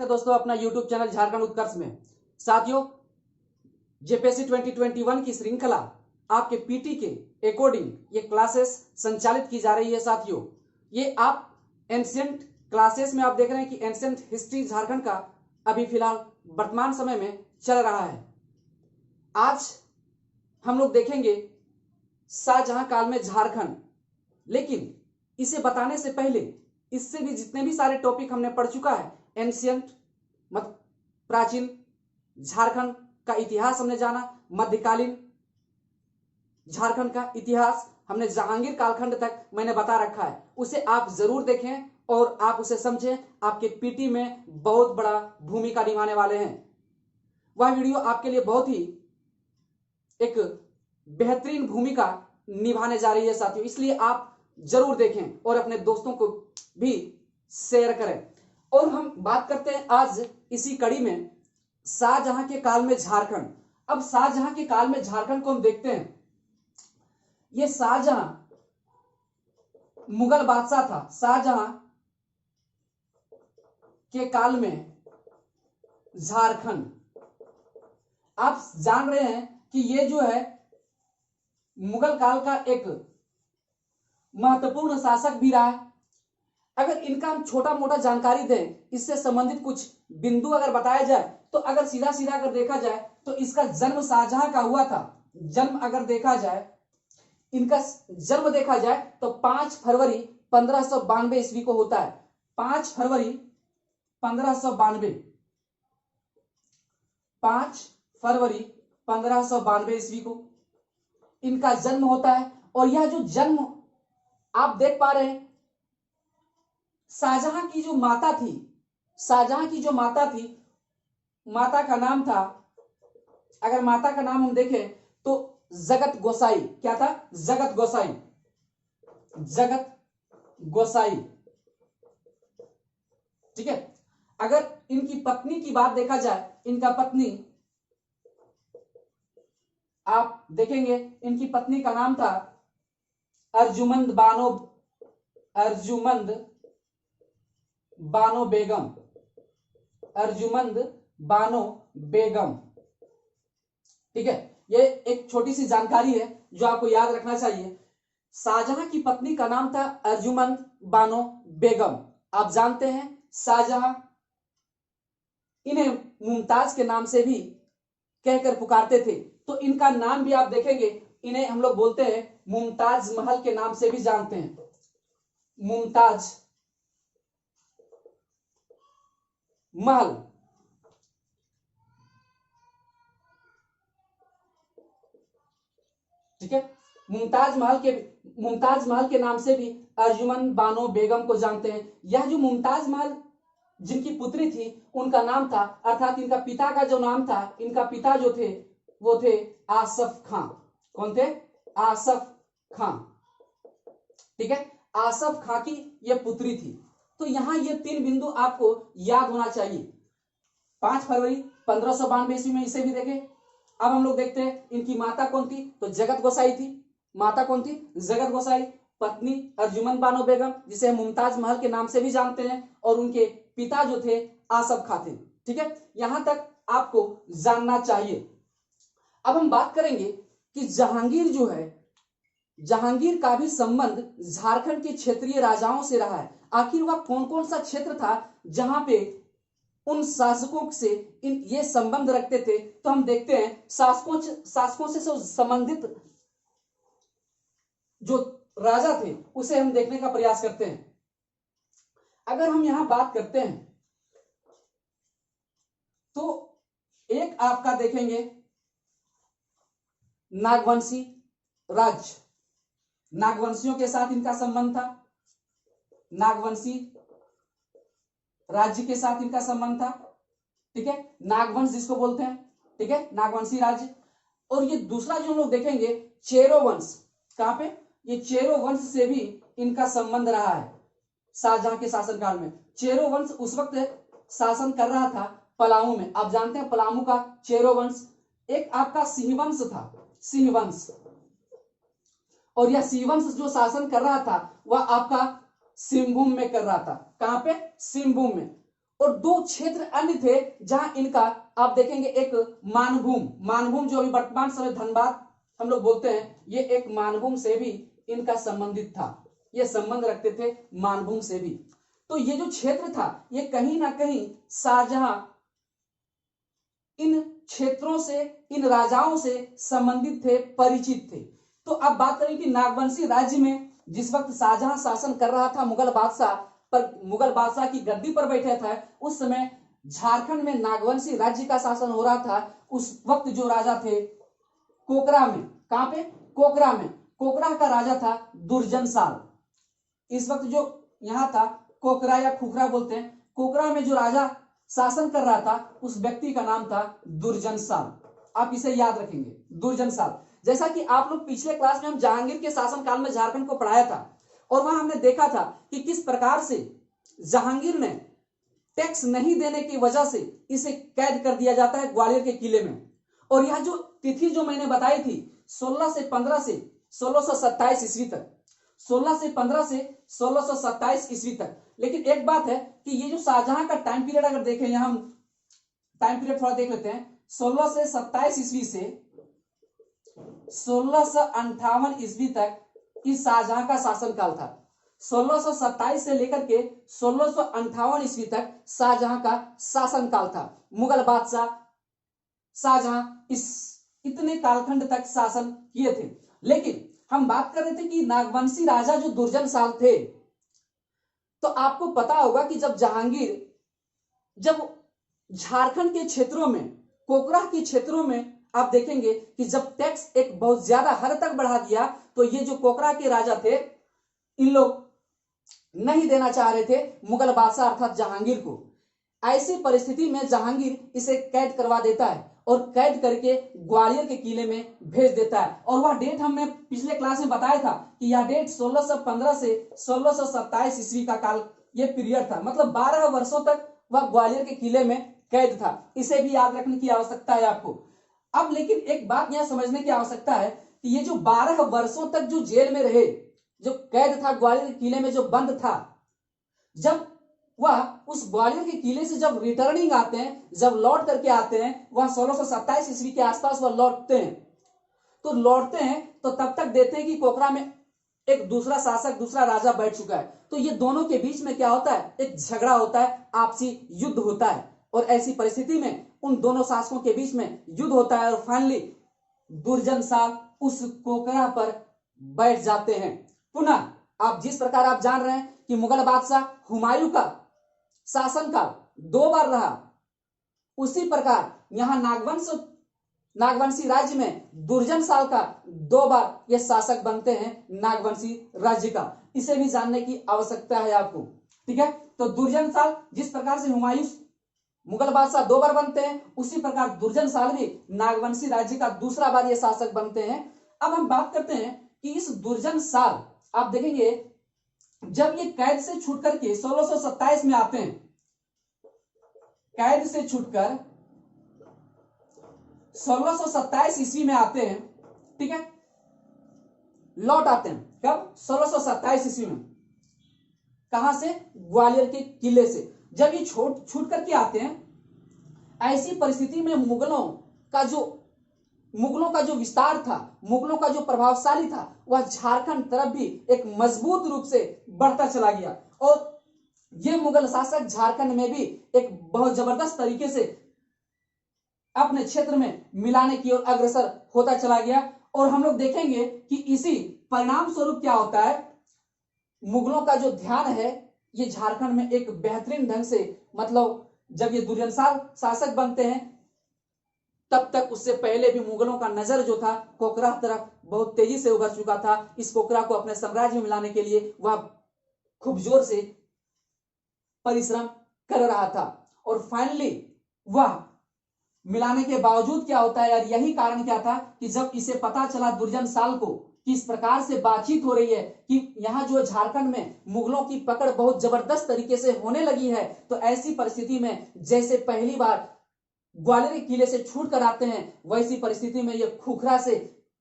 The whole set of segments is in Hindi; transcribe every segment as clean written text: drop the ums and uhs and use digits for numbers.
दोस्तों अपना YouTube चैनल झारखंड उत्कर्ष में साथियों जेपीएससी 2021 की श्रृंखला आपके पीटी के अकॉर्डिंग ये क्लासेस संचालित की जा रही है। साथियों ये आप एंशिएंट क्लासेस में आप देख रहे हैं कि एंशिएंट हिस्ट्री झारखंड का अभी फिलहाल वर्तमान समय में चल रहा है। आज हम लोग देखेंगे शाहजहां काल में झारखंड, लेकिन इसे बताने से पहले इससे भी जितने भी सारे टॉपिक हमने पढ़ चुका है, एंशिएंट प्राचीन झारखंड का इतिहास हमने जाना, मध्यकालीन झारखंड का इतिहास हमने जहांगीर कालखंड तक मैंने बता रखा है, उसे आप जरूर देखें और आप उसे समझें। आपके पीटी में बहुत बड़ा भूमिका निभाने वाले हैं। वह वीडियो आपके लिए बहुत ही एक बेहतरीन भूमिका निभाने जा रही है साथियों, इसलिए आप जरूर देखें और अपने दोस्तों को भी शेयर करें। और हम बात करते हैं आज इसी कड़ी में शाहजहां के काल में झारखंड। अब शाहजहां के काल में झारखंड को हम देखते हैं। यह शाहजहां मुगल बादशाह था। शाहजहां के काल में झारखंड, आप जान रहे हैं कि यह जो है मुगल काल का एक महत्वपूर्ण शासक भी रहा है। अगर इनका हम छोटा मोटा जानकारी दें, इससे संबंधित कुछ बिंदु अगर बताया जाए, तो अगर सीधा सीधा अगर देखा जाए तो इसका जन्म शाहजहां का हुआ था। जन्म अगर देखा जाए, इनका जन्म देखा जाए तो 5 फरवरी 1592 ईस्वी को होता है। 5 फरवरी 1592, 5 फरवरी 1592 ईस्वी को इनका जन्म होता है। और यह जो जन्म आप देख पा रहे हैं, शाहजहां की जो माता थी, शाहजहां की जो माता थी, माता का नाम था, अगर माता का नाम हम देखें तो जगत गोसाई। क्या था? जगत गोसाई। जगत गोसाई, ठीक है। अगर इनकी पत्नी की बात देखा जाए, इनका पत्नी आप देखेंगे, इनकी पत्नी का नाम था अर्जुमंद बानो, अर्जुमंद बानो बेगम, अर्जुमंद बानो बेगम, ठीक है। ये एक छोटी सी जानकारी है जो आपको याद रखना चाहिए। शाहजहां की पत्नी का नाम था अर्जुमंद बानो बेगम। आप जानते हैं शाहजहां इन्हें मुमताज के नाम से भी कहकर पुकारते थे, तो इनका नाम भी आप देखेंगे, इन्हें हम लोग बोलते हैं मुमताज महल के नाम से भी जानते हैं, मुमताज महल, ठीक है। मुमताज महल के नाम से भी अर्जुमंद बानो बेगम को जानते हैं। यह जो मुमताज महल जिनकी पुत्री थी, उनका नाम था, अर्थात इनका पिता का जो नाम था, इनका पिता जो थे वो थे आसफ खां। कौन थे? आसफ खां, ठीक है। आसफ खां की यह पुत्री थी। तो यहां ये 3 बिंदु आपको याद होना चाहिए। 5 फरवरी 1592 ईस्वी में इसे भी देखें। अब हम लोग देखते हैं इनकी माता कौन थी, तो जगत गोसाई थी। माता कौन थी? जगत गोसाई। पत्नी अर्जुमंद बानो बेगम, जिसे मुमताज महल के नाम से भी जानते हैं, और उनके पिता जो थे आसफ खां थे, ठीक है। यहां तक आपको जानना चाहिए। अब हम बात करेंगे कि जहांगीर जो है, जहांगीर का भी संबंध झारखंड के क्षेत्रीय राजाओं से रहा है। आखिर वह कौन कौन सा क्षेत्र था जहां पे उन शासकों से ये संबंध रखते थे? तो हम देखते हैं शासकों से संबंधित जो राजा थे उसे हम देखने का प्रयास करते हैं। अगर हम यहां बात करते हैं तो एक आपका देखेंगे नागवंशी राज्य, नागवंशियों के साथ इनका संबंध था, नागवंशी राज्य के साथ इनका संबंध था, ठीक है। नागवंश जिसको बोलते हैं, ठीक है, नागवंशी राज्य। और ये दूसरा जो हम लोग देखेंगे चेरो वंश। कहां पे? ये चेरो वंश से भी इनका संबंध रहा है शाहजहां के शासनकाल में। चेरो वंश उस वक्त शासन कर रहा था पलामू में। आप जानते हैं पलामू का चेरो वंश। एक आपका सिंह वंश था, सिंह वंश। और यह सिंह वंश जो शासन कर रहा था वह आपका सिंहभूम में कर रहा था। कहां पे? सिंहभूम में। और 2 क्षेत्र अन्य थे जहां इनका आप देखेंगे, एक मानभूम, मानभूम जो अभी वर्तमान समय धनबाद हम लोग बोलते हैं, ये एक मानभूम से भी इनका संबंधित था, ये संबंध रखते थे मानभूम से भी। तो ये जो क्षेत्र था ये कहीं ना कहीं शाहजहां इन क्षेत्रों से, इन राजाओं से संबंधित थे, परिचित थे। तो अब बात करें कि नागवंशी राज्य में जिस वक्त शाहजहां शासन कर रहा था, मुगल बादशाह पर, मुगल बादशाह की गद्दी पर बैठे था, उस समय झारखंड में नागवंशी राज्य का शासन हो रहा था। उस वक्त जो राजा थे कोकरा में, कहां पे? कोकरा में। कोकरा का राजा था दुर्जनसाल। इस वक्त जो यहां था कोकरा या खुखरा बोलते हैं, कोकरा में जो राजा शासन कर रहा था उस व्यक्ति का नाम था दुर्जनसाल। आप इसे याद रखेंगे, दुर्जनसाल। जैसा कि आप लोग पिछले क्लास में हम जहांगीर के शासनकाल में झारखंड को पढ़ाया था, और वहां हमने देखा था कि किस प्रकार से जहांगीर ने टैक्स नहीं देने की वजह से इसे कैद कर दिया जाता है ग्वालियर के किले में। और यह जो तिथि जो मैंने बताई थी 16 से 15 से 1627 ईस्वी तक, 16 से 15 से 1627 ईस्वी तक। लेकिन एक बात है कि ये जो शाहजहां का टाइम पीरियड अगर देखें, यहां हम टाइम पीरियड थोड़ा देख लेते हैं, 1627 ईस्वी से 1658 ईस्वी तक इस शाहजहां का शासनकाल था। 1627 से लेकर के 1658 ईस्वी तक शाहजहां का शासनकाल था। मुगल बादशाह शाहजहां इस इतने कालखंड तक शासन किए थे। लेकिन हम बात कर रहे थे कि नागवंशी राजा जो दुर्जनसाल थे, तो आपको पता होगा कि जब जहांगीर जब झारखंड के क्षेत्रों में, कोकरा के क्षेत्रों में आप देखेंगे कि जब टैक्स एक बहुत ज्यादा हद तक बढ़ा दिया, तो ये जो कोकरा के राजा थे इन लोग नहीं देना चाह रहे थे मुगल बादशाह अर्थात जहांगीर को। ऐसी परिस्थिति में जहांगीर इसे कैद करवा देता है और कैद करके ग्वालियर के किले में भेज देता है। और वह डेट हमने पिछले क्लास में बताया था कि यह डेट 1615 से 1627 ईस्वी का काल ये पीरियड था, मतलब 12 वर्षों तक वह ग्वालियर के किले में कैद था। इसे भी याद रखने की आवश्यकता है आपको। अब लेकिन एक बात यहां समझने की आवश्यकता है कि ये जो 12 वर्षों तक जो जेल में रहे, जो कैद था ग्वालियर के किले में, जो बंद था, जब वह उस ग्वालियर के किले से जब रिटर्निंग आते हैं, जब लौट करके आते हैं, वह 1627 ईस्वी के आसपास वह लौटते हैं। तो लौटते हैं तो तब तक देखते हैं कि कोकरा में एक दूसरा शासक, दूसरा राजा बैठ चुका है। तो ये दोनों के बीच में क्या होता है? एक झगड़ा होता है, आपसी युद्ध होता है। और ऐसी परिस्थिति में उन दोनों शासकों के बीच में युद्ध होता है और फाइनली दुर्जनसाल उस कोकरा पर बैठ जाते हैं। पुनः आप जिस प्रकार आप जान रहे हैं कि मुगल बादशाह हुमायूं का शासनकाल 2 बार रहा, उसी प्रकार यहां नागवंशी राज्य में दुर्जनसाल का 2 बार ये शासक बनते हैं नागवंशी राज्य का। इसे भी जानने की आवश्यकता है आपको, ठीक है। तो दुर्जनसाल जिस प्रकार से हुमायूं मुगल बादशाह 2 बार बनते हैं, उसी प्रकार दुर्जनसाल भी नागवंशी राज्य का दूसरा बार ये शासक बनते हैं। अब हम बात करते हैं कि इस दुर्जनसाल आप देखेंगे जब ये कैद से छूट करके 1627 में आते हैं, कैद से छूटकर 1627 ईस्वी में आते हैं, ठीक है, लौट आते हैं। कब? 1627 ईस्वी में। कहां से? ग्वालियर के किले से। जब ये छूट करके आते हैं, ऐसी परिस्थिति में मुगलों का जो विस्तार था, मुगलों का जो प्रभावशाली था, वह झारखंड तरफ भी एक मजबूत रूप से बढ़ता चला गया। और ये मुगल शासक झारखंड में भी एक बहुत जबरदस्त तरीके से अपने क्षेत्र में मिलाने की ओर अग्रसर होता चला गया। और हम लोग देखेंगे कि इसी परिणाम स्वरूप क्या होता है, मुगलों का जो ध्यान है ये झारखंड में एक बेहतरीन ढंग से, मतलब जब ये दुर्जनसाल शासक बनते हैं तब तक उससे पहले भी मुगलों का नजर जो था कोकरा तरफ बहुत तेजी से उभर चुका था। इस कोकरा को अपने साम्राज्य में मिलाने के लिए वह खूब जोर से परिश्रम कर रहा था। और फाइनली वह मिलाने के बावजूद क्या होता है यार, यही कारण क्या था कि जब इसे पता चला दुर्जनसाल को किस प्रकार से बातचीत हो रही है कि यहां जो झारखंड में मुगलों की पकड़ बहुत जबरदस्त तरीके से होने लगी है, तो ऐसी परिस्थिति में जैसे पहली बार ग्वालियर किले से छूट कर आते हैं, वैसी परिस्थिति में ये खुखरा से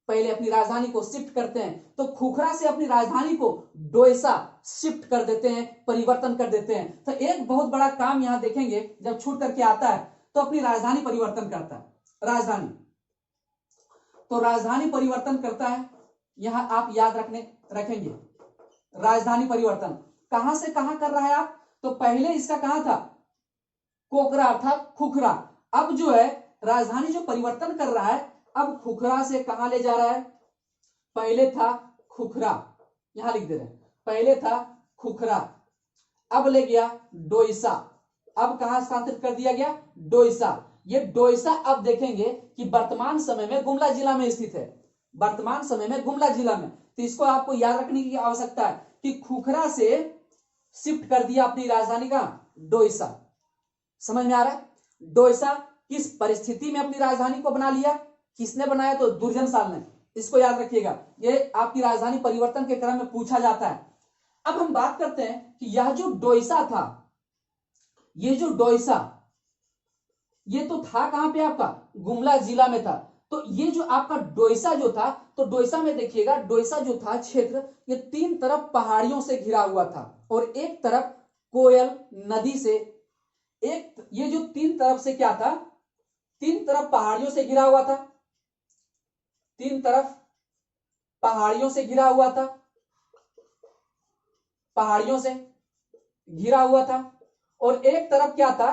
पहले अपनी राजधानी को शिफ्ट करते हैं, तो खुखरा से अपनी राजधानी को डोईसा शिफ्ट कर देते हैं, परिवर्तन कर देते हैं। तो एक बहुत बड़ा काम यहां देखेंगे, जब छूट करके आता है तो अपनी राजधानी परिवर्तन करता है। राजधानी, तो राजधानी परिवर्तन करता है, यहां आप याद रखेंगे राजधानी परिवर्तन कहां से कहां कर रहा है आप, तो पहले इसका कहां था, कोकरा अर्थात खुखरा। अब जो है राजधानी जो परिवर्तन कर रहा है, अब खुखरा से कहां ले जा रहा है, पहले था खुखरा, यहां लिख दे रहे हैं, पहले था खुखरा, अब ले गया डोईसा। अब कहां स्थानांतरित कर दिया गया, डोईसा। ये डोईसा अब देखेंगे कि वर्तमान समय में गुमला जिला में स्थित है, वर्तमान समय में गुमला जिला में। तो इसको आपको याद रखने की आवश्यकता है कि खुखरा से शिफ्ट कर दिया अपनी राजधानी का डोईसा। समझ में आ रहा है, डोईसा किस परिस्थिति में अपनी राजधानी को बना लिया, किसने बनाया, तो दुर्जनशाल ने। इसको याद रखिएगा, ये आपकी राजधानी परिवर्तन के क्रम में पूछा जाता है। अब हम बात करते हैं कि यह जो डोईसा था, ये जो डोईसा, ये तो था कहां पे आपका, गुमला जिला में था। तो ये जो आपका डोईसा जो था, तो डोईसा में देखिएगा, डोईसा जो था क्षेत्र, ये 3 तरफ पहाड़ियों से घिरा हुआ था और एक तरफ कोयल नदी से, एक ये जो 3 तरफ से क्या था, 3 तरफ पहाड़ियों से घिरा हुआ था, 3 तरफ पहाड़ियों से घिरा हुआ था, पहाड़ियों से घिरा हुआ था। और एक तरफ क्या था,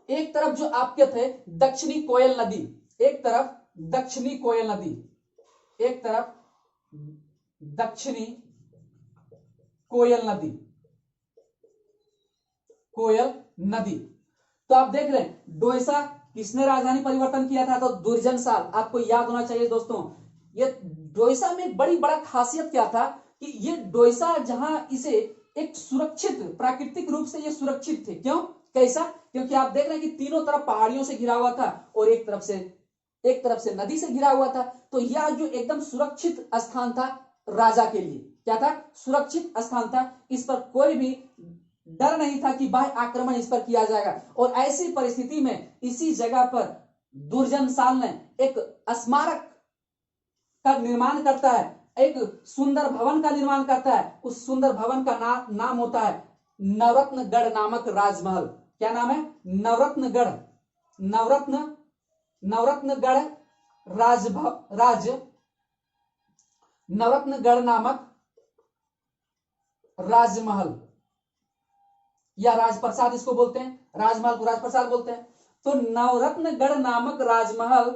एक तरफ जो आपके थे दक्षिणी कोयल नदी, एक तरफ दक्षिणी कोयल नदी, एक तरफ दक्षिणी कोयल नदी, कोयल नदी। तो आप देख रहे हैं डोईसा किसने राजधानी परिवर्तन किया था, तो दुर्जनशाल। आपको याद होना चाहिए दोस्तों, ये डोईसा में बड़ी बड़ा खासियत क्या था कि ये डोईसा जहां इसे एक सुरक्षित, प्राकृतिक रूप से ये सुरक्षित थे। क्यों, कैसा, क्योंकि आप देख रहे हैं कि तीनों तरफ पहाड़ियों से घिरा हुआ था और एक तरफ से नदी से घिरा हुआ था। तो यह जो एकदम सुरक्षित स्थान था राजा के लिए, क्या था, सुरक्षित स्थान था। इस पर कोई भी डर नहीं था कि बाह्य आक्रमण इस पर किया जाएगा। और ऐसी परिस्थिति में इसी जगह पर दुर्जनशाल ने एक स्मारक का निर्माण करता है, एक सुंदर भवन का निर्माण करता है। उस सुंदर भवन का नाम होता है नवरत्नगढ़ नामक राजमहल। क्या नाम है, नवरत्नगढ़, नवरत्नगढ़ नवरत्नगढ़ नामक राजमहल, या राजप्रसाद इसको बोलते हैं, राजमहल को राजप्रसाद बोलते हैं। तो नवरत्नगढ़ नामक राजमहल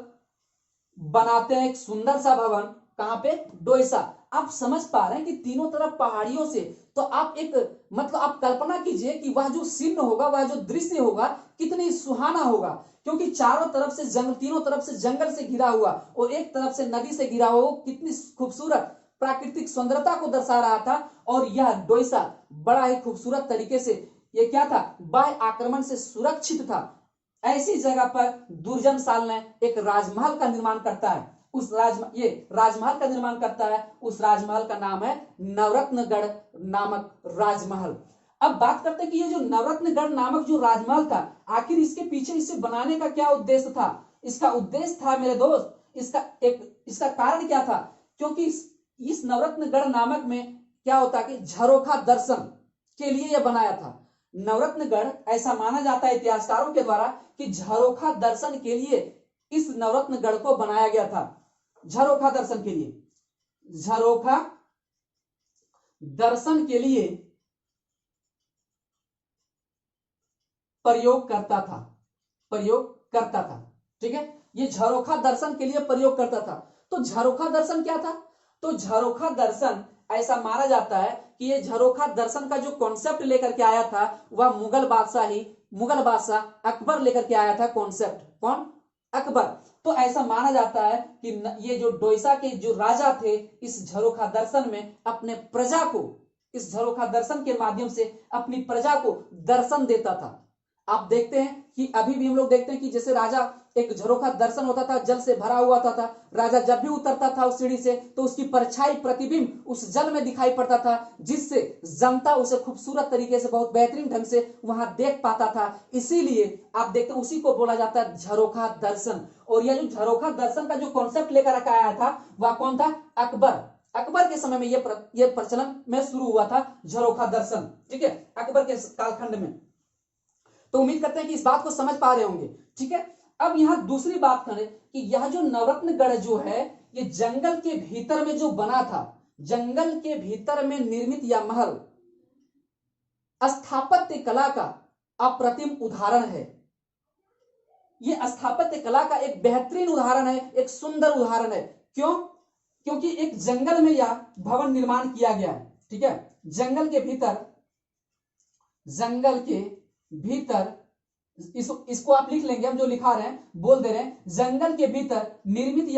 बनाते हैं, एक सुंदर सा भवन, कहां पे, डोईसा। आप समझ पा रहे हैं कि तीनों तरफ पहाड़ियों से, तो आप एक मतलब आप कल्पना कीजिए कि वह जो सीन होगा, वह जो दृश्य होगा, कितनी सुहाना होगा। क्योंकि चारों तरफ से जंगल, तीनों तरफ से जंगल से घिरा हुआ और एक तरफ से नदी से घिरा हुआ, कितनी खूबसूरत प्राकृतिक सुंदरता को दर्शा रहा था। और यह डोईसा बड़ा ही खूबसूरत तरीके से, ये क्या था, बाह्य आक्रमण से सुरक्षित था। ऐसी जगह पर दुर्जनशाल ने एक राजमहल का निर्माण करता है। उस राजमहल का निर्माण करता है, उस राजमहल का नाम है नवरत्नगढ़ नामक राजमहल। अब बात करते हैं कि ये जो नवरत्नगढ़ नामक जो राजमहल था, आखिर इसके पीछे इसे बनाने का क्या उद्देश्य था। इसका उद्देश्य था मेरे दोस्त, इसका कारण क्या था, क्योंकि इस नवरत्नगढ़ नामक में क्या होता कि झरोखा दर्शन के लिए यह बनाया था। नवरत्नगढ़, ऐसा माना जाता है इतिहासकारों के द्वारा कि झरोखा दर्शन के लिए इस नवरत्नगढ़ को बनाया गया था। झरोखा दर्शन के लिए, झरोखा दर्शन के लिए प्रयोग करता था। ठीक है, ये झरोखा दर्शन के लिए प्रयोग करता था। तो झरोखा दर्शन क्या था, तो झरोखा दर्शन ऐसा माना जाता है कि ये झरोखा दर्शन का जो कॉन्सेप्ट लेकर के आया था, वह मुगल बादशाह अकबर लेकर के आया था कॉन्सेप्ट। कौन, अकबर। तो ऐसा माना जाता है कि ये जो डोईसा के जो राजा थे, इस झरोखा दर्शन में अपने प्रजा को, इस झरोखा दर्शन के माध्यम से अपनी प्रजा को दर्शन देता था। आप देखते हैं कि अभी भी हम लोग देखते हैं कि जैसे राजा एक झरोखा दर्शन होता था, जल से भरा हुआ था। राजा जब भी उतरता था उस सीढ़ी से तो उसकी परछाई प्रतिबिंब उस जल में दिखाई पड़ता था, जिससे जनता उसे खूबसूरत तरीके से बहुत बेहतरीन ढंग से वहां देख पाता था। इसीलिए आप देखते हैं उसी को बोला जाता है झरोखा दर्शन। और यह जो झरोखा दर्शन का जो कॉन्सेप्ट लेकर आया था वह कौन था? अकबर। अकबर के समय में यह प्रचलन में शुरू हुआ था झरोखा दर्शन। ठीक है, अकबर के कालखंड में। तो उम्मीद करते हैं कि इस बात को समझ पा रहे होंगे। ठीक है, अब यहां दूसरी बात करें कि यह जो नवरत्नगढ़ जो है ये जंगल के भीतर में जो बना था, जंगल के भीतर में निर्मित यह महल स्थापत्य कला का अप्रतिम उदाहरण है। यह स्थापत्य कला का एक बेहतरीन उदाहरण है, एक सुंदर उदाहरण है। क्यों? क्योंकि एक जंगल में यह भवन निर्माण किया गया है। ठीक है, जंगल के भीतर इसको आप लिख लेंगे, हम जो लिखा रहे हैं बोल दे रहे हैं, जंगल के भीतर निर्मित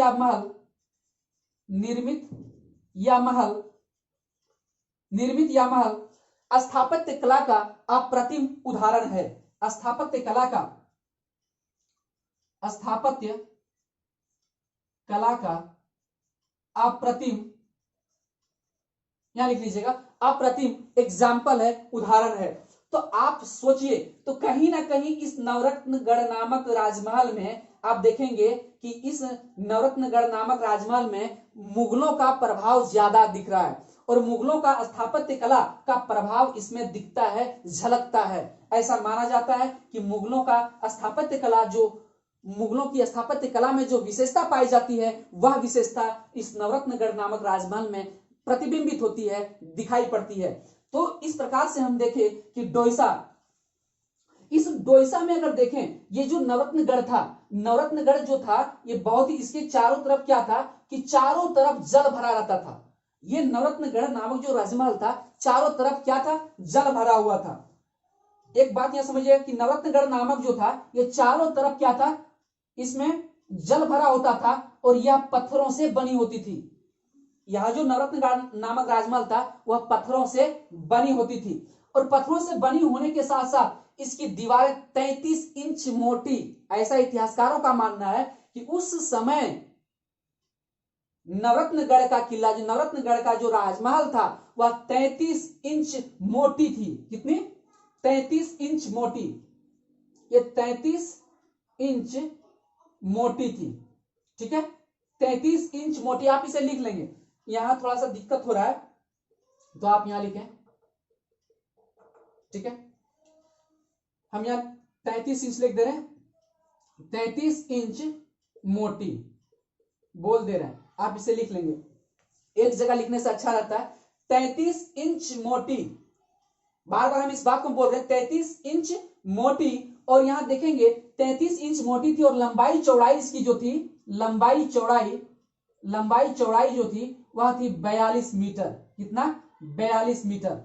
या महल स्थापत्य कला का अप्रतिम उदाहरण है। स्थापत्य कला का अप्रतिम, यहां लिख लीजिएगा, अप्रतिम एग्जाम्पल है, उदाहरण है। तो आप सोचिए, तो कहीं ना कहीं इस नवरत्नगढ़ नामक राजमहल में आप देखेंगे कि इस नवरत्नगढ़ नामक राजमहल में मुगलों का प्रभाव ज्यादा दिख रहा है और मुगलों का स्थापत्य कला का प्रभाव इसमें दिखता है, झलकता है। ऐसा माना जाता है कि मुगलों की स्थापत्य कला में जो विशेषता पाई जाती है वह विशेषता इस नवरत्नगढ़ नामक राजमहल में प्रतिबिंबित होती है, दिखाई पड़ती है। तो इस प्रकार से हम देखें कि इस डोईसा में अगर देखें, ये जो नवरत्नगढ़ जो था ये बहुत ही, इसके चारों तरफ क्या था कि चारों तरफ जल भरा रहता था। ये नवरत्नगढ़ नामक जो राजमहल था चारों तरफ क्या था? जल भरा हुआ था। एक बात यह समझिए कि नवरत्नगढ़ नामक जो था ये चारों तरफ क्या था? इसमें जल भरा होता था और यह पत्थरों से बनी होती थी। यह जो नवरत्नगढ़ नामक राजमहल था वह पत्थरों से बनी होती थी और पत्थरों से बनी होने के साथ साथ इसकी दीवारें 33 इंच मोटी। ऐसा इतिहासकारों का मानना है कि उस समय नवरत्नगढ़ का किला, जो नवरत्नगढ़ का जो राजमहल था वह 33 इंच मोटी थी। कितनी? 33 इंच मोटी। ये 33 इंच मोटी थी। ठीक है, 33 इंच मोटी। आप इसे लिख लेंगे, यहां थोड़ा सा दिक्कत हो रहा है तो आप यहां लिखें। ठीक है, हम यहां 33 इंच लिख दे रहे हैं, 33 इंच मोटी बोल दे रहे हैं, आप इसे लिख लेंगे। एक जगह लिखने से अच्छा रहता है। 33 इंच मोटी, बार बार हम इस बात को बोल रहे हैं, 33 इंच मोटी। और यहां देखेंगे 33 इंच मोटी थी और लंबाई चौड़ाई इसकी जो थी, लंबाई चौड़ाई जो थी वह थी 42 मीटर। कितना? 42 मीटर,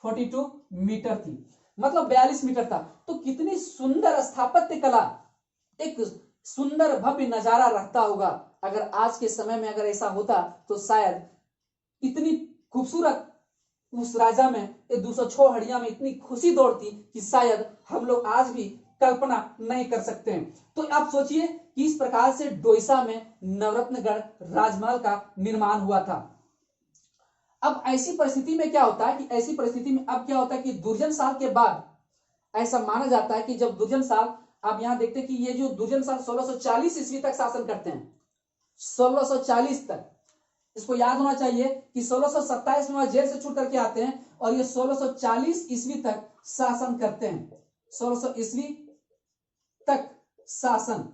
42 मीटर थी, मतलब 42 मीटर था। तो कितनी सुंदर स्थापत्य कला, एक सुंदर भव्य नजारा रखता होगा। अगर आज के समय में अगर ऐसा होता तो शायद इतनी खूबसूरत उस राजा में, 206 हड़िया में इतनी खुशी दौड़ती कि शायद हम लोग आज भी कल्पना नहीं कर सकते हैं। तो आप सोचिए कि इस प्रकार से डोईसा में नवरत्नगढ़ राजमहल का निर्माण हुआ था। अब ऐसी परिस्थिति में क्या होता है कि दुर्जन साल के बाद ऐसा माना जाता है कि जब दुर्जन साल, आप यहां देखते हैं कि ये जो दुर्जन साल 1640 ईस्वी तक शासन करते हैं, 1640 तक। इसको याद होना चाहिए कि 1627 में वह जेल से छूट करके आते हैं और ये 1640 ईस्वी तक शासन करते हैं। 1600 ईस्वी तक शासन,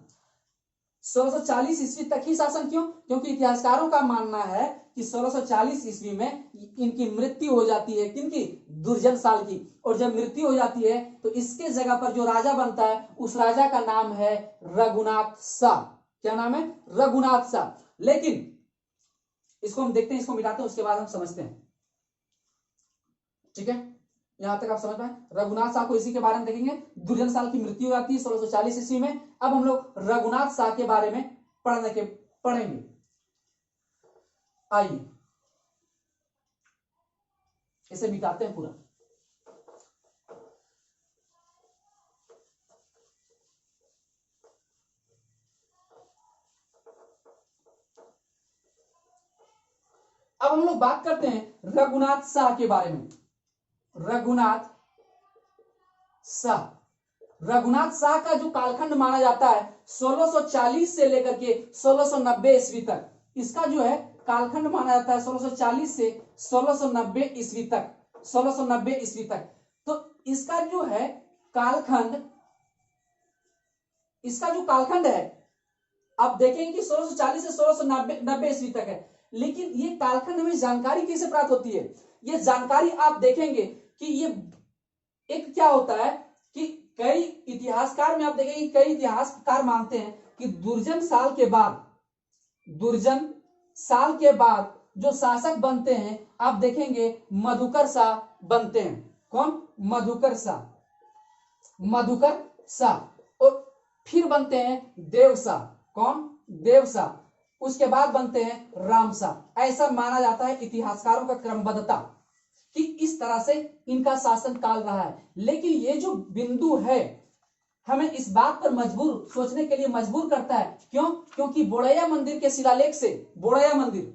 1640 ईस्वी तक ही शासन। क्यों? क्योंकि इतिहासकारों का मानना है कि 1640 ईस्वी में इनकी मृत्यु हो जाती है। किनकी? दुर्जन साल की। और जब मृत्यु हो जाती है तो इसके जगह पर जो राजा बनता है उस राजा का नाम है रघुनाथ शाह। क्या नाम है? रघुनाथ शाह। लेकिन इसको हम देखते हैं, इसको मिटाते हैं, उसके बाद हम समझते हैं। ठीक है, यहां तक आप समझ पाए? रघुनाथ शाह को इसी के बारे में देखेंगे। दुर्जन साल की मृत्यु हो जाती है 1640 ईस्वी में। अब हम लोग रघुनाथ शाह के बारे में पढ़ेंगे। आइए इसे मिटाते हैं पूरा। लोग बात करते हैं रघुनाथ शाह के बारे में। रघुनाथ शाह, रघुनाथ शाह का जो कालखंड माना जाता है 1640 से लेकर के 1690 ईस्वी तक, इसका जो है कालखंड माना जाता है 1640 से 1690 ईस्वी तक, 1690 ईस्वी तक। तो इसका जो है कालखंड, इसका जो कालखंड है आप देखेंगे कि 1640 से 1690 ईस्वी तक है। लेकिन ये कालखंड में जानकारी कैसे प्राप्त होती है? ये जानकारी आप देखेंगे कि ये एक क्या होता है कि कई इतिहासकार में आप देखेंगे, कई इतिहासकार मानते हैं कि दुर्जन साल के बाद, दुर्जन साल के बाद जो शासक बनते हैं आप देखेंगे मधुकर शाह बनते हैं। कौन? मधुकर शाह, मधुकर शाह। और फिर बनते हैं देव शाह। कौन? देव शाह। उसके बाद बनते हैं राम शाह। ऐसा माना जाता है इतिहासकारों का क्रमबद्धता कि इस तरह से इनका शासन काल रहा है। लेकिन ये जो बिंदु है हमें इस बात पर मजबूर, सोचने के लिए मजबूर करता है। क्यों? क्योंकि बोड़ैया मंदिर के शिलालेख से, बोड़ैया मंदिर,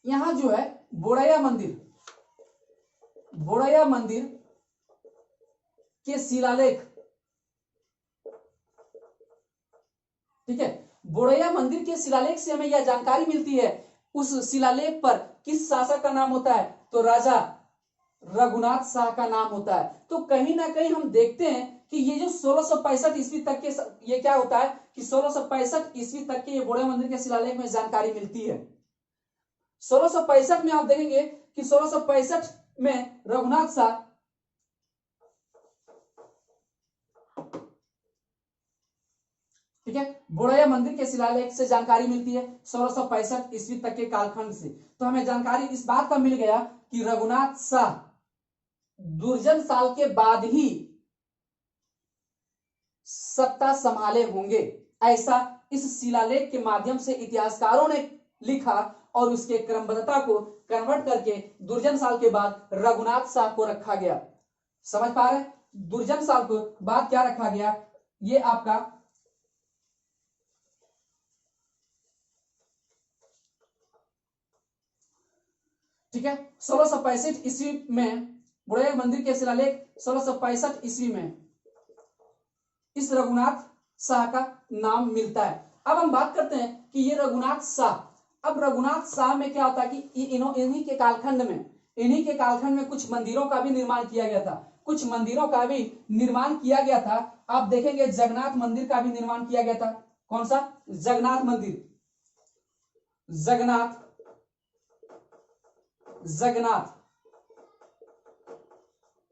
यहां जो है बोड़ैया मंदिर, बोड़ैया मंदिर के शिलालेख, ठीक है, बोड़ैया मंदिर के शिलालेख से हमें यह जानकारी मिलती है। उस शिलालेख पर किस शासक का नाम होता है? तो राजा रघुनाथ शाह का नाम होता है। तो कहीं ना कहीं हम देखते हैं कि ये जो 1665 ईस्वी तक के, ये क्या होता है कि 1665 ईस्वी तक के ये बोड़ैया मंदिर के शिलालेख में जानकारी मिलती है। 1665 में आप देखेंगे कि 1665 में रघुनाथ शाह, ठीक है, बोड़ैया मंदिर के शिलालेख से जानकारी मिलती है 1665 ईस्वी तक के कालखंड से। तो हमें जानकारी इस बात का मिल गया कि रघुनाथ शाह दुर्जन साल के बाद ही सत्ता संभाले होंगे, ऐसा इस शिलालेख के माध्यम से इतिहासकारों ने लिखा और उसके क्रमबद्धता को कन्वर्ट करके दुर्जन साल के बाद रघुनाथ शाह को रखा गया। समझ पा रहे? दुर्जन साल के बाद क्या रखा गया? ये आपका ठीक है 1665 ईस्वी में बोड़ैया मंदिर के शिलालेख 1665 ईस्वी में इस रघुनाथ शाह का नाम मिलता है। अब हम बात करते हैं कि ये रघुनाथ शाह, अब रघुनाथ शाह में क्या होता है कि इन्हीं के कालखंड में, इन्हीं के कालखंड में कुछ मंदिरों का भी निर्माण किया गया था, कुछ मंदिरों का भी निर्माण किया गया था। आप देखेंगे जगन्नाथ मंदिर का भी निर्माण किया गया था। कौन सा? जगन्नाथ मंदिर, जगन्नाथ, जगन्नाथ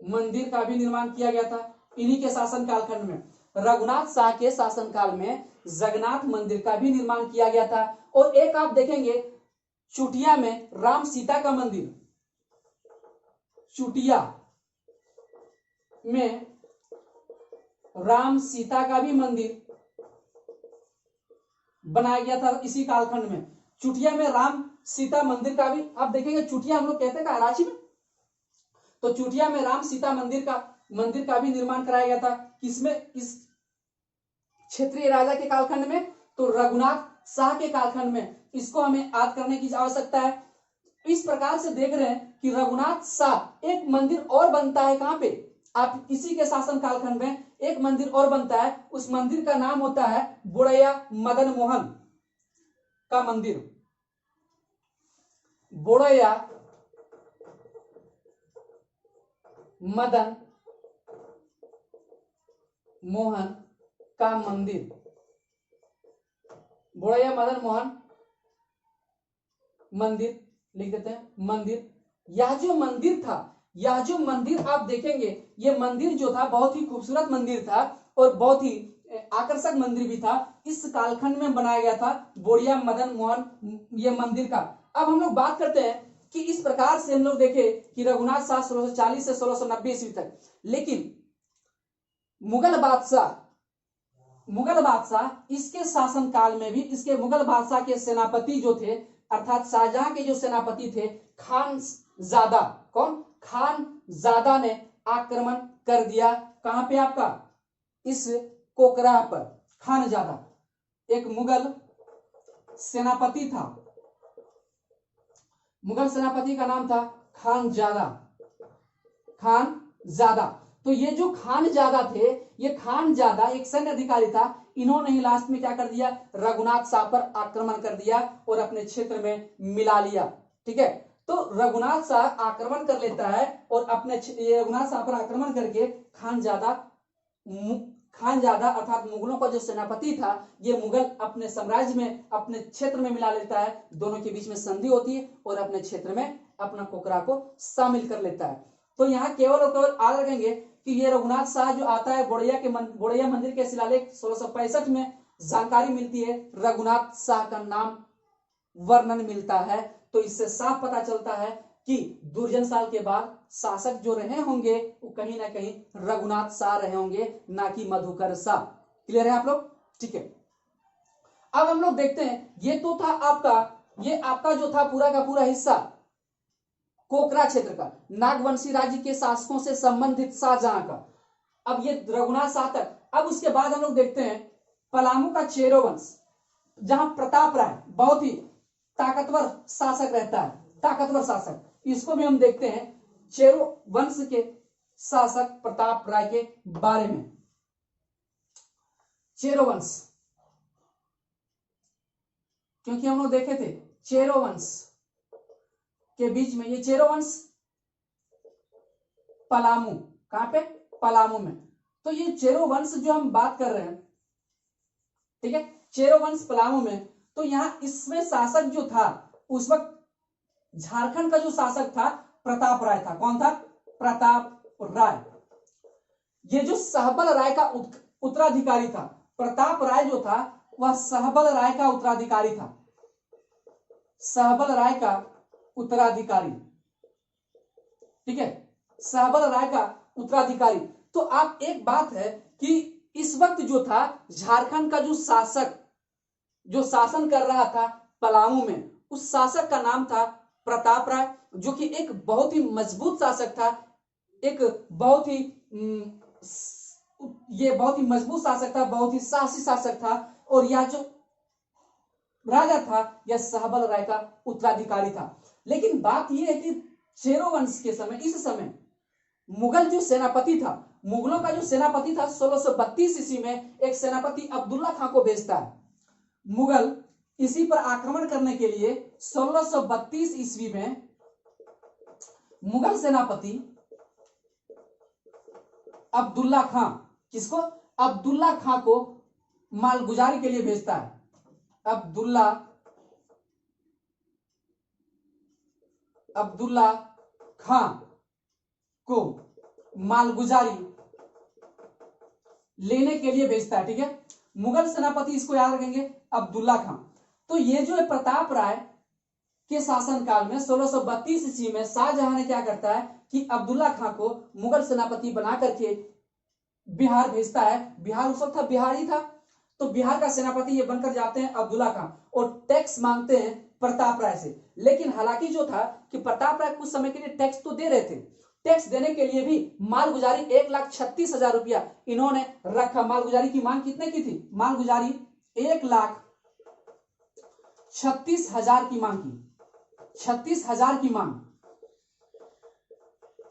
मंदिर का भी निर्माण किया गया था इन्हीं के शासन कालखंड में। रघुनाथ शाह के शासनकाल में जगन्नाथ मंदिर का भी निर्माण किया गया था। और एक आप देखेंगे चुटिया में राम सीता का मंदिर, चुटिया में राम सीता का भी मंदिर बनाया गया था इसी कालखंड में। चुटिया में राम सीता मंदिर का भी आप देखेंगे, चुटिया हम लोग कहते हैं रांची में, तो चुटिया में राम सीता मंदिर का भी निर्माण कराया गया था। किसमें? इस क्षेत्रीय राजा के कालखंड में, तो रघुनाथ शाह के कालखंड में। इसको हमें याद करने की आवश्यकता है। इस प्रकार से देख रहे हैं कि रघुनाथ शाह एक मंदिर और बनता है। कहां पे? आप इसी के शासन कालखंड में एक मंदिर और बनता है। उस मंदिर का नाम होता है बोड़ैया मदन मोहन का मंदिर, बोड़ैया मदन मोहन का मंदिर, बोड़ैया मदन मोहन मंदिर लिख देते हैं, मंदिर। यह जो मंदिर था, यह जो मंदिर आप देखेंगे, ये मंदिर जो था बहुत ही खूबसूरत मंदिर था और बहुत ही आकर्षक मंदिर भी था। इस कालखंड में बनाया गया था बोड़ैया मदन मोहन ये मंदिर का। अब हम लोग बात करते हैं कि इस प्रकार से हम लोग देखे कि रघुनाथ शाह 1640 से 1690 ईस्वी तक। लेकिन मुगल बादशाह इसके शासन काल में भी, इसके मुगल बादशाह के सेनापति जो थे, अर्थात शाहजहां के जो सेनापति थे खानजादा, कौन? खानजादा ने आक्रमण कर दिया। कहां पे? आपका इस कोकराह पर। खानजादा एक मुगल सेनापति था, मुगल सेनापति का नाम था खानजादा। खानजादा। तो ये जो खानजादा थे, ये खानजादा एक सैन्य अधिकारी था। इन्होंने ही लास्ट में क्या कर दिया, रघुनाथ शाह पर आक्रमण कर दिया और अपने क्षेत्र में मिला लिया। ठीक है, तो रघुनाथ शाह आक्रमण कर लेता है और अपने रघुनाथ शाह पर आक्रमण करके खानजादा अर्थात मुगलों का जो सेनापति था, ये मुगल अपने साम्राज्य में, अपने क्षेत्र में मिला लेता है। दोनों के बीच में संधि होती है और अपने क्षेत्र में अपना कोकरा को शामिल कर लेता है। तो यहाँ केवल और केवल याद रखेंगे कि ये रघुनाथ शाह जो आता है बोड़ैया मंदिर के शिलालेख 1665 में जानकारी मिलती है, रघुनाथ शाह का नाम वर्णन मिलता है। तो इससे साफ पता चलता है कि दुर्जन साल के बाद शासक जो रहे होंगे वो कहीं ना कहीं रघुनाथ शाह रहे होंगे, ना कि मधुकर शाह। क्लियर है आप लोग? ठीक है, अब हम लोग देखते हैं, ये तो था आपका जो था पूरा का पूरा हिस्सा कोकरा क्षेत्र का, नागवंशी राज्य के शासकों से संबंधित शाहजहां का। अब ये रघुनाथ शाह तक। अब उसके बाद हम लोग देखते हैं पलामू का चेरो वंश, जहां प्रताप राय बहुत ही ताकतवर शासक रहता है, ताकतवर शासक। इसको भी हम देखते हैं, चेरो वंश के शासक प्रताप राय के बारे में। चेरो वंश, क्योंकि हम लोग देखे थे चेरो वंश के बीच में, ये चेरो वंश पलामू, कहां पे, पलामू में। तो ये चेरो वंश जो हम बात कर रहे हैं, ठीक है, चेरो वंश पलामू में, तो यहां इसमें शासक जो था उस वक्त झारखंड का जो शासक था प्रताप राय था। कौन था? प्रताप राय। ये जो सहबल राय का उत्तराधिकारी था, प्रताप राय जो था वह सहबल राय का उत्तराधिकारी था, सहबल राय का उत्तराधिकारी। ठीक है, सहबल राय का उत्तराधिकारी। तो आप एक बात है कि इस वक्त जो था झारखंड का जो शासक जो शासन कर रहा था पलामू में, उस शासक का नाम था प्रताप राय, जो कि एक बहुत ही मजबूत शासक था, एक बहुत ही बहुत ही मजबूत शासक था, बहुत ही साहसी शासक था। और यह जो राजा था यह सहबल राय का उत्तराधिकारी था। लेकिन बात यह है कि चेरो वंश के समय, इस समय मुगल जो सेनापति था, मुगलों का जो सेनापति था 1632 ईस्वी में एक सेनापति अब्दुल्ला खां को भेजता है। मुगल इसी पर आक्रमण करने के लिए 1632 ईस्वी में मुगल सेनापति अब्दुल्ला खां, किसको? अब्दुल्ला खां को मालगुजारी के लिए भेजता है। अब्दुल्ला खां को मालगुजारी लेने के लिए भेजता है। ठीक है, मुगल सेनापति, इसको याद रखेंगे, अब्दुल्ला खां। तो ये जो है प्रताप राय के शासनकाल में 1632 ईस्वी में शाहजहां ने क्या करता है कि अब्दुल्ला खां को मुगल सेनापति बना करके बिहार भेजता है। बिहार उस वक्त था, बिहार ही था, तो बिहार का सेनापति ये बनकर जाते हैं अब्दुल्ला खां और टैक्स मांगते हैं प्रताप राय से। लेकिन हालांकि जो था कि प्रताप राय कुछ समय के लिए टैक्स तो दे रहे थे, टैक्स देने के लिए भी मालगुजारी 1,36,000 रुपया इन्होंने रखा। मालगुजारी की मांग कितने की थी? मालगुजारी 1,36,000 की मांग की, 36,000 की मांग।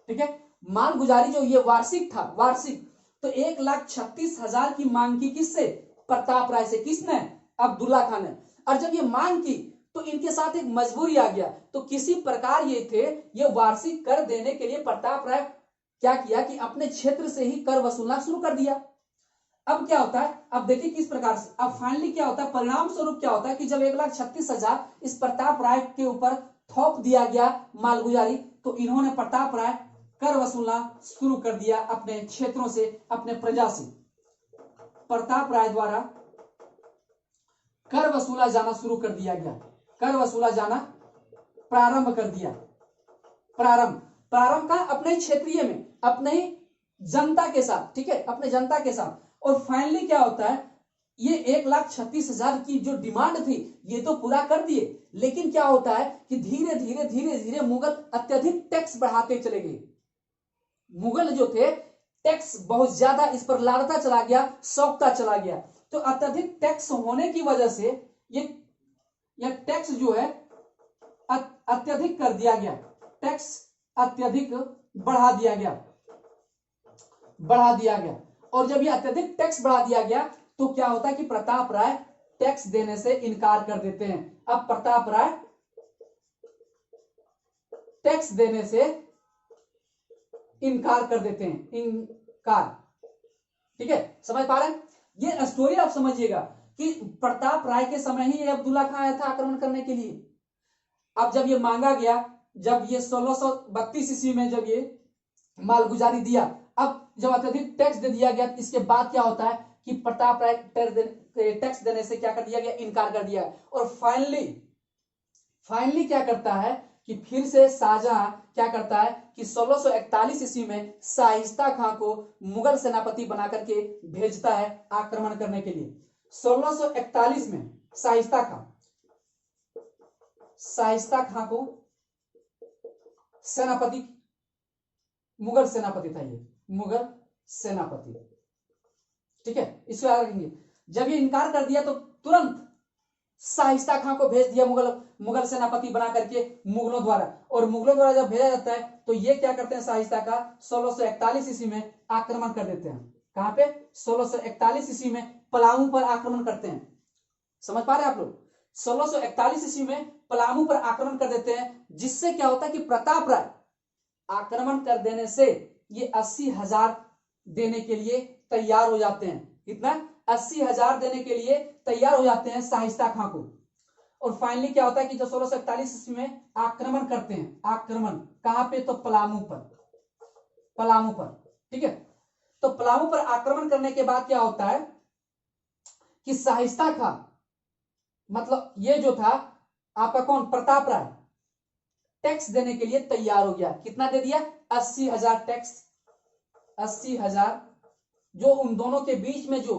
ठीक है, मालगुजारी जो ये वार्षिक था, वार्षिक, तो 1,36,000 की मांग की किससे? प्रताप राय से। किसने? अब्दुल्ला खान ने। और जब ये मांग की तो इनके साथ एक मजबूरी आ गया, तो किसी प्रकार ये वार्षिक कर देने के लिए प्रताप राय क्या किया कि अपने क्षेत्र से ही कर वसूलना शुरू कर दिया। अब क्या होता है, अब देखिए किस प्रकार से, अब फाइनली क्या होता है, परिणाम स्वरूप क्या होता है कि जब 1,36,000 इस प्रताप राय के ऊपर थोप दिया गया मालगुजारी, तो इन्होंने प्रताप राय कर वसूलना शुरू कर दिया अपने क्षेत्रों से, अपने प्रजा से। प्रताप राय द्वारा कर वसूला जाना शुरू कर दिया गया, कर वसूला जाना प्रारंभ कर दिया। प्रारंभ का अपने क्षेत्रीय में, अपने ही जनता के साथ। ठीक है, अपने जनता के साथ। और फाइनली क्या होता है, ये 1,36,000 की जो डिमांड थी ये तो पूरा कर दिए, लेकिन क्या होता है कि धीरे धीरे मुगल अत्यधिक टैक्स बढ़ाते चले गए। मुगल जो थे टैक्स बहुत ज्यादा इस पर लादता चला गया, सौंपता चला गया। तो अत्यधिक टैक्स होने की वजह से ये टैक्स जो है अत्यधिक कर दिया गया, टैक्स अत्यधिक बढ़ा दिया गया। और जब ये अत्यधिक टैक्स बढ़ा दिया गया तो क्या होता है कि प्रताप राय टैक्स देने से इनकार कर देते हैं। अब प्रताप राय टैक्स देने से इनकार कर देते हैं, इनकार। ठीक है, समझ पा रहे हैं? ये स्टोरी आप समझिएगा कि प्रताप राय के समय ही अब्दुल्ला खान आया था आक्रमण करने के लिए। अब जब ये मांगा गया, जब ये 1632 ईस्वी में जब ये मालगुजारी दिया, अब जब अत्यधिक टैक्स दे दिया गया, इसके बाद क्या होता है कि प्रताप राय टैक्स देने से क्या कर दिया गया, इनकार कर दिया। और फाइनली क्या करता है कि फिर से शाहजहां क्या करता है कि 1641 ईस्वी में शाइस्ता खां को मुगल सेनापति बनाकर के भेजता है आक्रमण करने के लिए। 1641 में शाइस्ता खां को सेनापति, मुगल सेनापति था ये, मुगल सेनापति। ठीक है, इसको याद रखेंगे। जब ये इनकार कर दिया तो तुरंत शाइस्ता खां को भेज दिया मुगल सेनापति बना करके मुगलों द्वारा। और मुगलों द्वारा जब भेजा जाता है तो ये क्या करते हैं, शाइस्ता का 1641 ईस्वी में आक्रमण कर देते हैं। कहां पे? 1641 ईस्वी में पलामू पर आक्रमण करते हैं। समझ पा रहे हैं आप लोग? 1641 ईस्वी में पलामू पर आक्रमण कर देते हैं, जिससे क्या होता है कि प्रताप राय आक्रमण कर देने से ये 80,000 देने के लिए तैयार हो जाते हैं। कितना? 80,000 देने के लिए तैयार हो जाते हैं शाइस्ता खां को। और फाइनली क्या होता है कि जब 1641 ईस्वी में आक्रमण करते हैं, आक्रमण कहां पे? तो पलामू पर। ठीक है, तो पलामू पर आक्रमण करने के बाद क्या होता है कि शाइस्ता खां, मतलब ये जो था आपका कौन, प्रताप राय, टैक्स देने के लिए तैयार हो गया। कितना दे दिया? 80,000 टैक्स। 80,000 जो उन दोनों के बीच में जो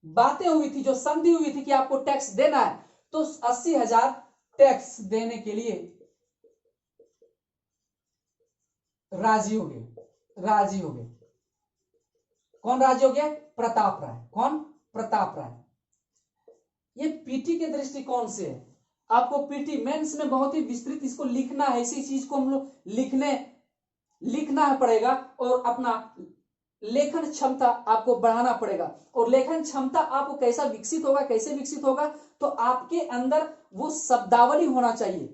बातें हुई थी, जो संधि हुई थी कि आपको टैक्स देना है, तो 80,000 टैक्स देने के लिए राजी हो गए। कौन राजी हो गया? प्रताप राय। कौन? प्रताप राय। ये पीटी के दृष्टिकोण से है। आपको पीटी मेंस में बहुत ही विस्तृत इसको लिखना है, इसी चीज को हम लोग लिखना पड़ेगा और अपना लेखन क्षमता आपको बढ़ाना पड़ेगा। और लेखन क्षमता आपको कैसे विकसित होगा? तो आपके अंदर वो शब्दावली होना चाहिए,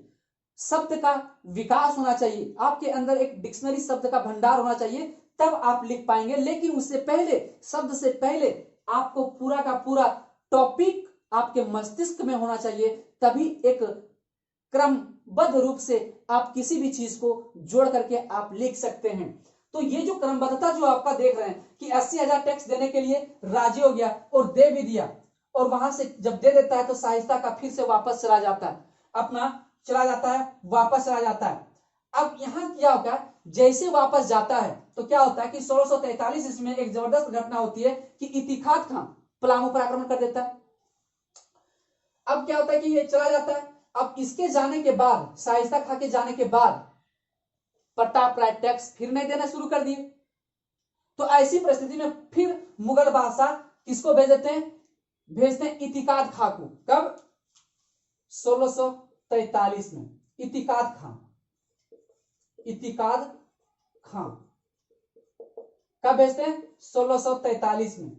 शब्द का विकास होना चाहिए, आपके अंदर एक डिक्शनरी शब्द का भंडार होना चाहिए, तब आप लिख पाएंगे। लेकिन उससे पहले, शब्द से पहले आपको पूरा का पूरा टॉपिक आपके मस्तिष्क में होना चाहिए, तभी एक क्रमबद्ध रूप से आप किसी भी चीज को जोड़ करके आप लिख सकते हैं। तो ये जो क्रमबद्धता जो आपका देख रहे हैं कि 80,000 टैक्स देने के लिए राजी हो गया और दे भी दिया, और वहां से जब दे देता है तो शाइस्ता का फिर से वापस चला जाता है, वापस चला जाता है। अब यहां क्या होगा, जैसे वापस जाता है तो क्या होता है कि 1643 इसमें एक जबरदस्त घटना होती है कि इतिखाद खां पलामू पर आक्रमण कर देता है। अब क्या होता है कि ये चला जाता है। अब इसके जाने के बाद, शाइस्ता खां के जाने के बाद प्रताप राय टैक्स फिर नहीं देना शुरू कर दिए। तो ऐसी परिस्थिति में फिर मुगल बादशाह किसको भेजते हैं? इतिकाद खां को। कब? 1643 में इतिकाद खां कब भेजते हैं? 1643 में।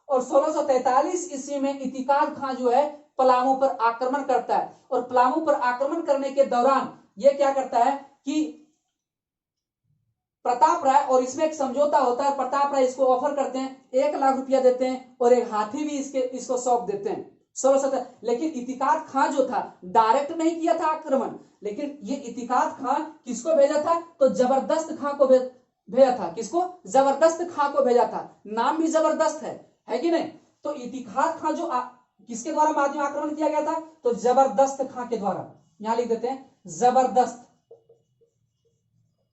और 1643 ईस्वी में इतिकाद खां जो है पलामू पर आक्रमण करता है। और पलामू पर आक्रमण करने के दौरान यह क्या करता है कि प्रताप राय, और इसमें एक समझौता होता है, प्रताप राय इसको ऑफर करते हैं, 1 लाख रुपया देते हैं और एक हाथी भी इसको सौंप देते हैं 1617। लेकिन इतिकाद खां जो था डायरेक्ट नहीं किया था आक्रमण, लेकिन ये इतिकाद खां किसको भेजा था? तो जबरदस्त खां को भेजा था। किसको? जबरदस्त खां को भेजा था। नाम भी जबरदस्त है कि नहीं? तो इतिकाद खां जो किसके द्वारा माध्यम आक्रमण किया गया था? तो जबरदस्त खां के द्वारा। यहां लिख देते हैं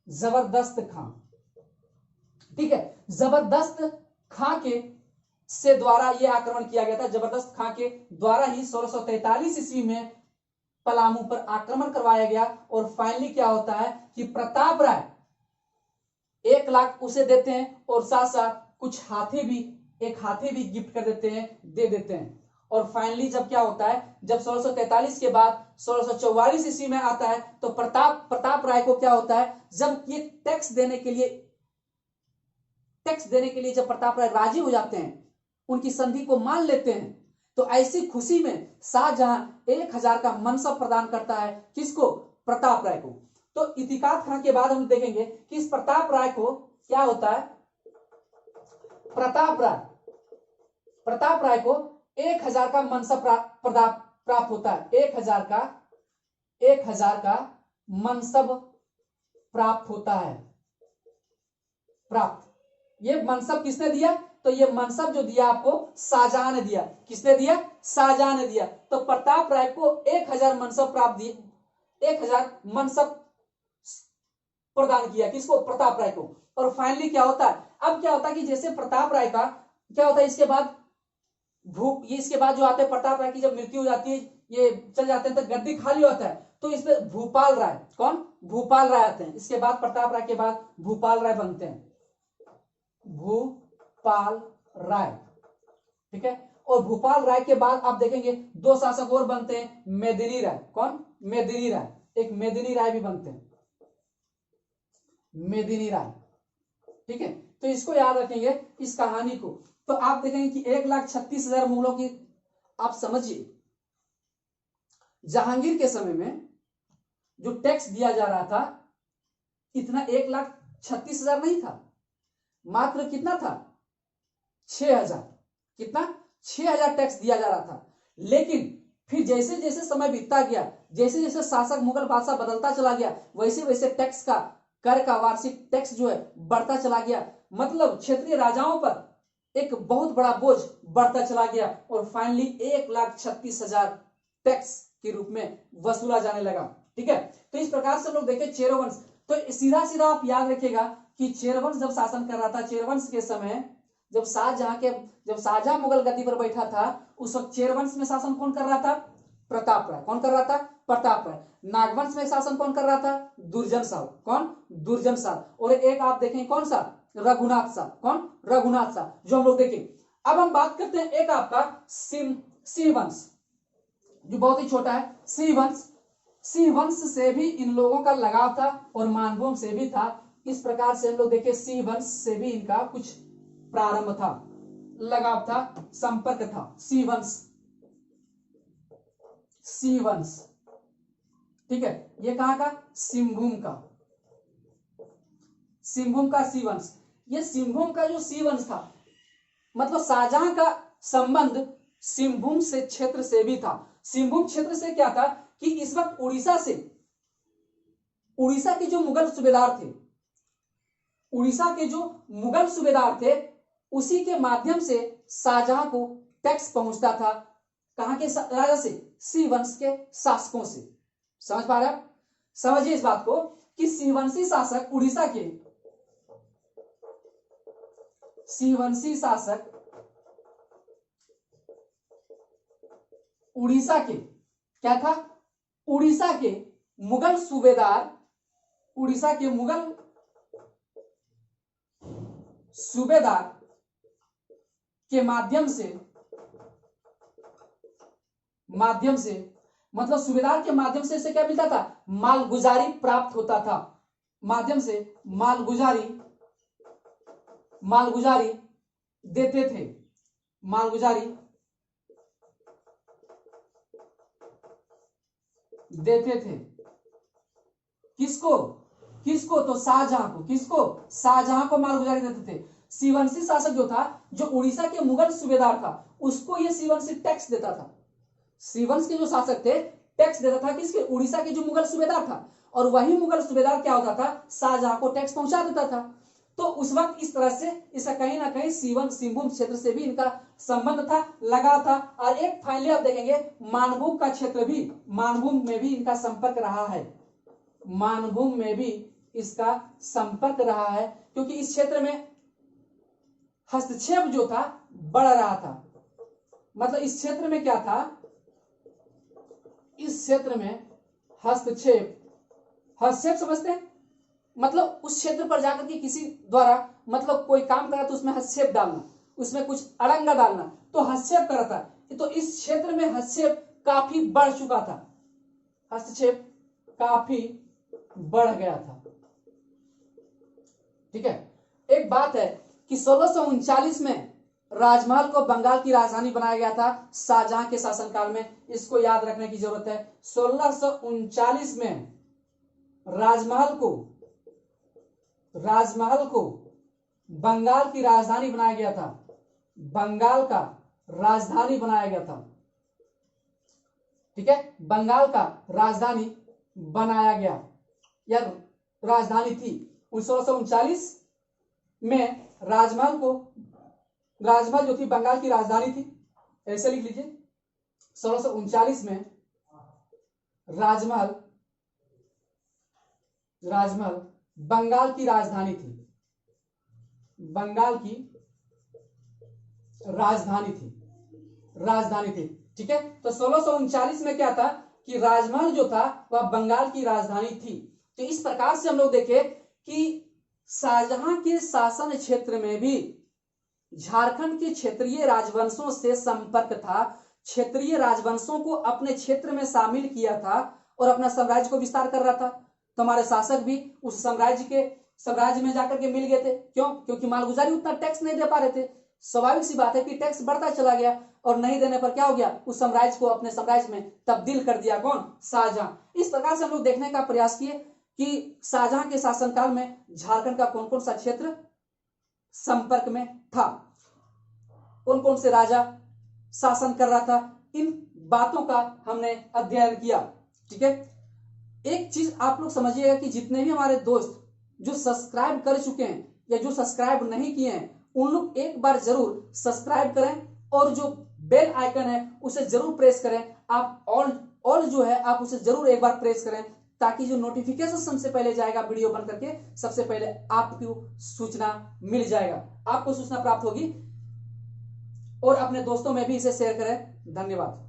जबरदस्त खां। ठीक है, जबरदस्त खां के से द्वारा यह आक्रमण किया गया था। जबरदस्त खां के द्वारा ही 1643 ईस्वी में पलामू पर आक्रमण करवाया गया। और फाइनली क्या होता है कि प्रताप राय 1 लाख उसे देते हैं और साथ साथ कुछ एक हाथी भी गिफ्ट कर देते हैं, दे देते हैं। और फाइनली जब क्या होता है, जब 1643 के बाद 1644 ईस्वी में आता है तो प्रताप राय को क्या होता है, जब ये टैक्स देने के लिए जब प्रताप राय राजी हो जाते हैं, उनकी संधि को मान लेते हैं, तो ऐसी खुशी में शाहजहां 1000 का मनसब प्रदान करता है, किसको, प्रताप राय को। तो इतिकाद खां के बाद हम देखेंगे कि इस प्रताप राय को क्या होता है, प्रताप राय को 1000 का मनसब प्राप्त होता है, 1000 का मनसब प्राप्त होता है, प्राप्त। ये मनसब किसने दिया, तो ये मनसब जो दिया आपको शाहजहां ने दिया। किसने दिया, शाहजहां ने दिया। तो प्रताप राय को 1000 मनसब प्राप्त दिए, 1000 मनसब प्रदान किया, किसको, प्रताप राय को। और फाइनली क्या होता है, अब क्या होता है कि जैसे प्रताप राय का क्या होता है, इसके बाद जो आते हैं, प्रताप राय की जब मृत्यु हो जाती है, ये चल जाते हैं, तो गद्दी खाली होता है, तो इसमें भूपाल राय, कौन, भूपाल राय आते हैं। इसके बाद प्रताप राय के बाद भूपाल राय बनते हैं, भूपाल राय, ठीक है। और भूपाल राय के बाद आप देखेंगे 2 शासक और बनते हैं, मेदिनी राय, कौन, मेदिनी राय, एक मेदिनी राय भी बनते हैं, मेदिनी राय, ठीक है। तो इसको याद रखेंगे, इस कहानी को। तो आप देखेंगे कि 1,36,000 मुगलों की, आप समझिए जहांगीर के समय में जो टैक्स दिया जा रहा था, इतना 1,36,000 नहीं था, मात्र कितना था, 6,000, कितना, 6,000 टैक्स दिया जा रहा था। लेकिन फिर जैसे जैसे समय बीतता गया, जैसे जैसे शासक मुगल बादशाह बदलता चला गया, वैसे वैसे टैक्स का, कर का वार्षिक टैक्स जो है बढ़ता चला गया। मतलब क्षेत्रीय राजाओं पर एक बहुत बड़ा बोझ बढ़ता चला गया, और फाइनली 1,36,000 टैक्स के रूप में वसूला जाने लगा, ठीक है। तो इस प्रकार से हम लोग देखें चेरो वंश, तो सीधा सीधा आप याद रखिएगा कि चेरो वंश जब शासन कर रहा था, चेरो वंश के समय जब शाहजहां मुगल गद्दी पर बैठा था, उस वक्त चेरो वंश में शासन कौन कर रहा था, प्रताप राय। कौन कर रहा था, प्रताप राय। नागवंश में शासन कौन कर रहा था, दुर्जन शाह, कौन, दुर्जन शाह। और एक आप देखें कौन सा, रघुनाथ शाह, कौन, रघुनाथ शाह, जो हम लोग देखें। अब हम बात करते हैं एक आपका सिंह वंश, जो बहुत ही छोटा है, सिंह वंश। सिंह वंश से भी इन लोगों का लगाव था, और मानभूम से भी था। इस प्रकार से हम लोग देखें, सिंह वंश से भी इनका कुछ प्रारंभ था, लगाव था, संपर्क था। सिंह वंश, ठीक है। ये कहां का, सिंहभूम का सिंह वंश। ये सिंहभूम का जो सिंह वंश था, मतलब शाहजहां का संबंध सिंहभूम से क्षेत्र से भी था। सिंहभूम क्षेत्र से क्या था कि इस वक्त उड़ीसा के जो मुगल सुबेदार थे, उसी के माध्यम से शाहजहां को टैक्स पहुंचता था। कहां के राजा से, सिंह वंश के शासकों से। समझ पा रहे हैं, समझिए इस बात को कि सिंहवंशी शासक उड़ीसा के क्या था, उड़ीसा के मुगल सूबेदार के माध्यम से मतलब सुबेदार के माध्यम से इसे क्या मिलता था, मालगुजारी प्राप्त होता था। माध्यम से मालगुजारी देते थे, मालगुजारी देते थे। किसको तो शाहजहां को। शाहजहां को मालगुजारी देते थे। शिवंशी शासक जो था, जो उड़ीसा के मुगल सूबेदार था, उसको ये शिवंशी टैक्स देता था। शिवंश के जो शासक थे टैक्स देता था किसके, उड़ीसा के जो मुगल सूबेदार था, और वही मुगल सूबेदार क्या होता था, शाहजहां को टैक्स पहुंचा देता था। तो उस वक्त इस तरह से इसका कहीं ना कहीं सिंहभूम क्षेत्र से भी इनका संबंध था, लगा था। और एक फाइनली आप देखेंगे मानभूम का क्षेत्र भी, मानभूम में भी इनका संपर्क रहा है, मानभूम में भी इसका संपर्क रहा है, क्योंकि इस क्षेत्र में हस्तक्षेप जो था बढ़ रहा था। मतलब इस क्षेत्र में क्या था, इस क्षेत्र में हस्तक्षेप समझते हैं, मतलब उस क्षेत्र पर जाकर के किसी द्वारा मतलब कोई काम करा तो उसमें हस्तक्षेप डालना, उसमें कुछ अड़ंगा डालना, तो हस्तक्षेप कर रहा था। तो इस क्षेत्र में हस्तक्षेप काफी बढ़ चुका था, हस्तक्षेप काफी बढ़ गया था। ठीक है, एक बात है कि 1639 में राजमहल को बंगाल की राजधानी बनाया गया था शाहजहां के शासनकाल में, इसको याद रखने की जरूरत है। 1639 में राजमहल को बंगाल की राजधानी बनाया गया था, बंगाल का राजधानी बनाया गया था। ठीक है, बंगाल का राजधानी बनाया गया या राजधानी थी। 1639 में राजमहल जो थी बंगाल की राजधानी थी, ऐसे लिख लीजिए। 1639 में राजमहल बंगाल की राजधानी थी, बंगाल की राजधानी थी। ठीक है, तो 1639 में क्या था कि राजमहल जो था वह बंगाल की राजधानी थी। तो इस प्रकार से हम लोग देखें कि शाहजहां के शासन क्षेत्र में भी झारखंड के क्षेत्रीय राजवंशों से संपर्क था, क्षेत्रीय राजवंशों को अपने क्षेत्र में शामिल किया था और अपना साम्राज्य को विस्तार कर रहा था। तो हमारे शासक भी उस साम्राज्य में जाकर के मिल गए थे। क्यों? क्योंकि मालगुजारी उतना टैक्स नहीं दे पा रहे थे। स्वाभाविक सी बात है कि टैक्स बढ़ता चला गया और नहीं देने पर क्या हो गया, उस साम्राज्य को अपने साम्राज्य में तब्दील कर दिया। कौन? शाहजहां। इस प्रकार से हम लोग देखने का प्रयास किए कि शाहजहां के शासनकाल में झारखंड का कौन कौन सा क्षेत्र संपर्क में था, कौन कौन से राजा शासन कर रहा था, इन बातों का हमने अध्ययन किया। ठीक है, एक चीज आप लोग समझिएगा कि जितने भी हमारे दोस्त जो सब्सक्राइब कर चुके हैं या जो सब्सक्राइब नहीं किए हैं, उन लोग एक बार जरूर सब्सक्राइब करें और जो बेल आइकन है उसे जरूर प्रेस करें। आप ऑल जो है आप उसे जरूर एक बार प्रेस करें, ताकि जो नोटिफिकेशन सबसे पहले जाएगा वीडियो बन करके, सबसे पहले आपको सूचना मिल जाएगा, आपको सूचना प्राप्त होगी। और अपने दोस्तों में भी इसे शेयर करें। धन्यवाद।